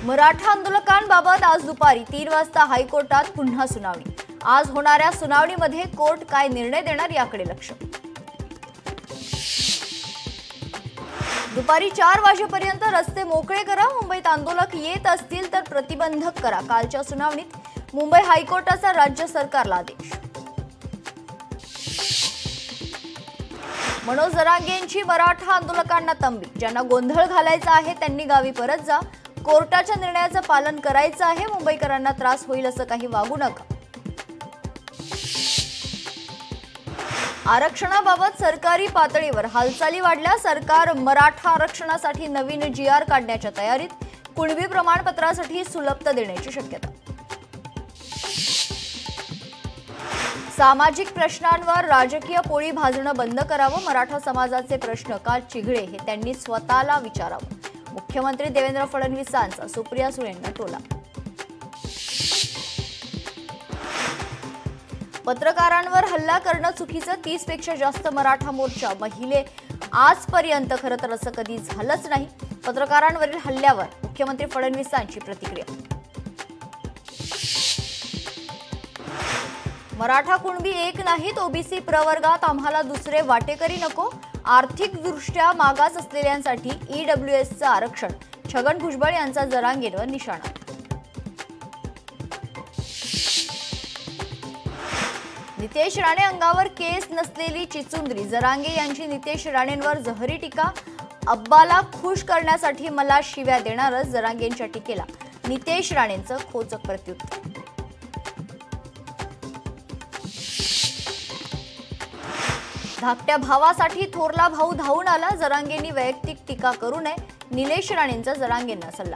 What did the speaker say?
मराठा आंदोलकांबाबत आज दुपारी 3 वाजता हायकोर्टात पुन्हा सुनावणी। आज होणाऱ्या सुनावणीमध्ये कोर्ट काय निर्णय देणार याकडे लक्ष। दुपारी 4 वाजेपर्यंत रस्ते मोकळे करा, मुंबईत आंदोलक येत असतील तर प्रतिबंधक करा। कालच्या सुनावणीत मुंबई हायकोर्टाचा राज्य सरकारला आदेश। मनोज जरांगेंची मराठा आंदोलकांना तंबी, ज्यांना गोंधळ घालायचा आहे त्यांनी गावी परत जा, कोर्टाच्या निर्णयाचं पालन करायचं आहे, मुंबईकरांना त्रास होईल असं काही वागू नका। आरक्षणाबाबत सरकारी पातळीवर हालचाली वाढल्या, सरकार मराठा आरक्षणासाठी नवीन GR काढण्याच्या तयारीत, कुणबी प्रमाणपत्रासाठी सुलभता देण्याची शक्यता। सामाजिक प्रश्नांवर राजकीय पोळी भाजणं बंद करावं, मराठा समाजाचे प्रश्न का चिघळे हे त्यांनी स्वतःला विचारावं। मुख्यमंत्री देवेंद्र फडणवीसांचा सुप्रिया सुळेंना टोला। पत्रकारांवर हल्ला करणं चुकीचं, 30 पेक्षा जास्त मराठा मोर्चा महिले आजपर्यंत खरं तर असं कधी झालंच नाही। पत्रकारांवरील हल्ल्यावर मुख्यमंत्री फडणवीसांची प्रतिक्रिया। मराठा कुणबी एक नाहीत, ओबीसी प्रवर्गात आम्हाला दुसरे वाटेकरी नको, आर्थिकदृष्ट्या मागास असलेल्यांसाठी EWSचं आरक्षण, छगन भुजबळ यांचा जरांगेंवर निशाणा। नितेश राणे अंगावर केस नसलेली चिचुंद्री, जरांगे यांची नितेश राणेंवर जहरी टीका, अब्बाला खुश करण्यासाठी मला शिव्या देणारच, जरांगेंच्या टीकेला नितेश राणेंचं खोचक प्रत्युत्तर। धाकट्या भावासाठी थोरला भाऊ धावून आला, जरांगेंनी वैयक्तिक टीका करू नये, निलेश राणेंचा जरांगेंना सल्ला।